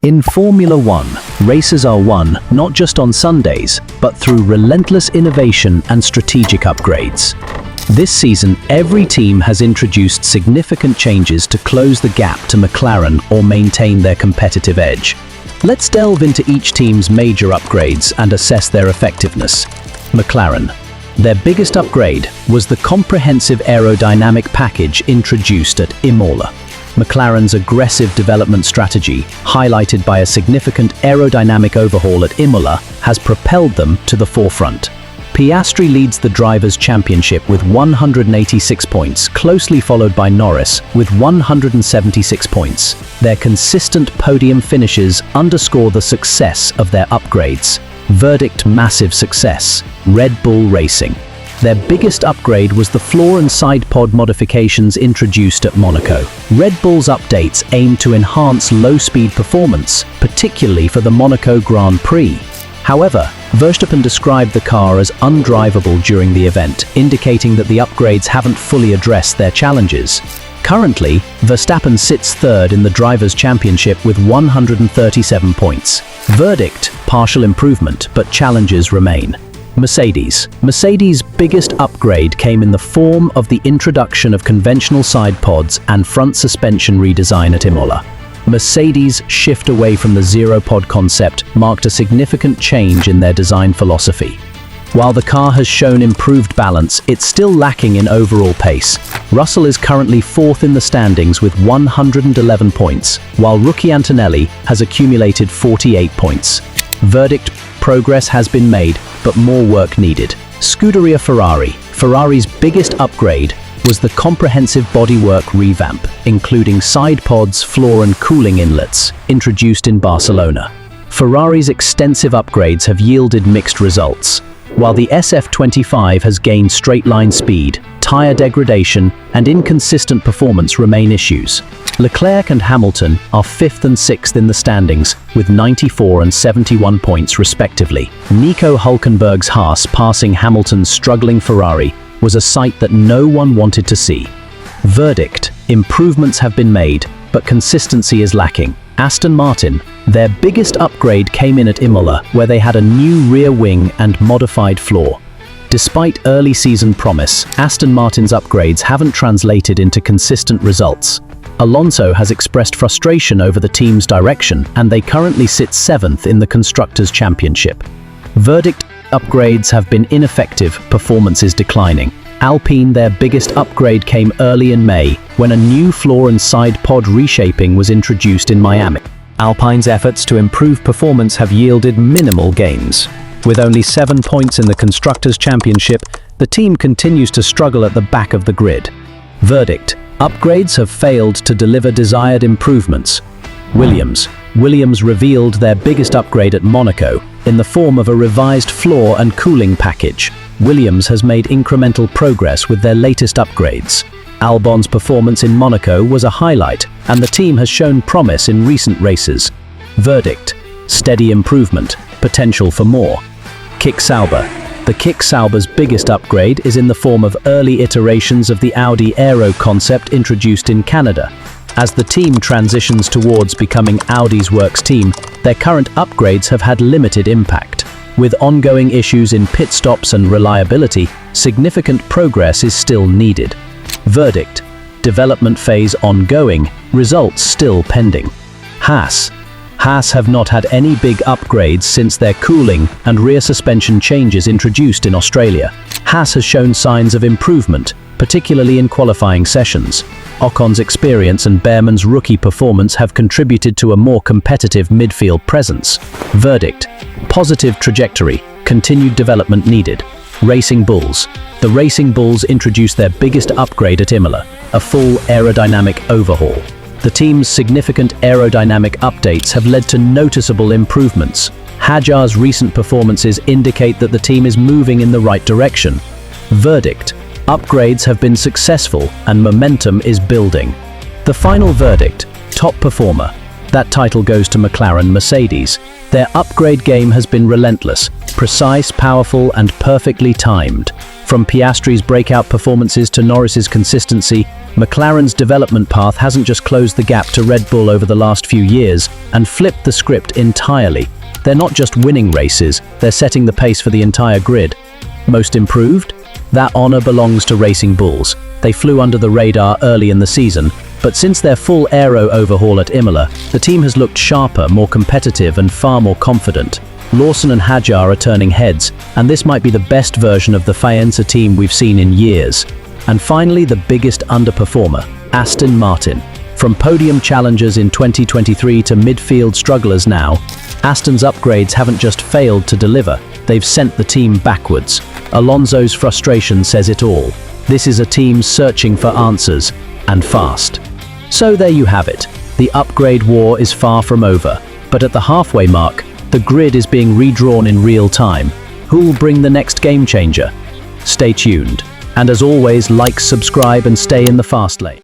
In Formula One, races are won not just on Sundays, but through relentless innovation and strategic upgrades. This season, every team has introduced significant changes to close the gap to McLaren or maintain their competitive edge. Let's delve into each team's major upgrades and assess their effectiveness. McLaren. Their biggest upgrade was the comprehensive aerodynamic package introduced at Imola. McLaren's aggressive development strategy, highlighted by a significant aerodynamic overhaul at Imola, has propelled them to the forefront. Piastri leads the Drivers' Championship with 186 points, closely followed by Norris with 176 points. Their consistent podium finishes underscore the success of their upgrades. Verdict: massive success. Red Bull Racing. Their biggest upgrade was the floor and side pod modifications introduced at Monaco. Red Bull's updates aim to enhance low-speed performance, particularly for the Monaco Grand Prix. However, Verstappen described the car as undrivable during the event, indicating that the upgrades haven't fully addressed their challenges. Currently, Verstappen sits third in the Drivers' Championship with 137 points. Verdict: partial improvement, but challenges remain. Mercedes' biggest upgrade came in the form of the introduction of conventional side pods and front suspension redesign at Imola. Mercedes' shift away from the zero-pod concept marked a significant change in their design philosophy. While the car has shown improved balance, it's still lacking in overall pace. Russell is currently fourth in the standings with 111 points, while rookie Antonelli has accumulated 48 points. Verdict: progress has been made, but more work needed. Scuderia Ferrari. Ferrari's biggest upgrade was the comprehensive bodywork revamp, including side pods, floor and cooling inlets, introduced in Barcelona. Ferrari's extensive upgrades have yielded mixed results. While the SF25 has gained straight-line speed, tire degradation and inconsistent performance remain issues. Leclerc and Hamilton are 5th and 6th in the standings, with 94 and 71 points respectively. Nico Hülkenberg's Haas passing Hamilton's struggling Ferrari was a sight that no one wanted to see. Verdict: improvements have been made, but consistency is lacking. Aston Martin. Their biggest upgrade came in at Imola, where they had a new rear wing and modified floor. Despite early season promise, Aston Martin's upgrades haven't translated into consistent results. Alonso has expressed frustration over the team's direction, and they currently sit 7th in the Constructors' Championship. Verdict: upgrades have been ineffective, performance is declining. Alpine. Their biggest upgrade came early in May, when a new floor and side pod reshaping was introduced in Miami. Alpine's efforts to improve performance have yielded minimal gains. With only 7 points in the Constructors' Championship, the team continues to struggle at the back of the grid. Verdict: upgrades have failed to deliver desired improvements. Williams revealed their biggest upgrade at Monaco in the form of a revised floor and cooling package. Williams has made incremental progress with their latest upgrades. Albon's performance in Monaco was a highlight, and the team has shown promise in recent races. Verdict: steady improvement, potential for more. Sauber. The Sauber's biggest upgrade is in the form of early iterations of the Audi Aero concept introduced in Canada. As the team transitions towards becoming Audi's works team, their current upgrades have had limited impact. With ongoing issues in pit stops and reliability, significant progress is still needed. Verdict: development phase ongoing, results still pending. Haas have not had any big upgrades since their cooling and rear suspension changes introduced in Australia. Haas has shown signs of improvement, particularly in qualifying sessions. Ocon's experience and Behrmann's rookie performance have contributed to a more competitive midfield presence. Verdict: positive trajectory, continued development needed. Racing Bulls. The Racing Bulls introduced their biggest upgrade at Imola, a full aerodynamic overhaul. The team's significant aerodynamic updates have led to noticeable improvements. Hadjar's recent performances indicate that the team is moving in the right direction. Verdict: upgrades have been successful and momentum is building. The final verdict: top performer. That title goes to McLaren Mercedes. Their upgrade game has been relentless, precise, powerful, and perfectly timed. From Piastri's breakout performances to Norris's consistency, McLaren's development path hasn't just closed the gap to Red Bull over the last few years and flipped the script entirely. They're not just winning races, they're setting the pace for the entire grid. Most improved? That honor belongs to Racing Bulls. They flew under the radar early in the season, but since their full aero overhaul at Imola, the team has looked sharper, more competitive and far more confident. Lawson and Hadjar are turning heads, and this might be the best version of the Faenza team we've seen in years. And finally, the biggest underperformer, Aston Martin. From podium challengers in 2023 to midfield strugglers now, Aston's upgrades haven't just failed to deliver, they've sent the team backwards. Alonso's frustration says it all. This is a team searching for answers, and fast. So there you have it. The upgrade war is far from over, but at the halfway mark, the grid is being redrawn in real time. Who'll bring the next game changer? Stay tuned. And as always, like, subscribe, and stay in the fast lane.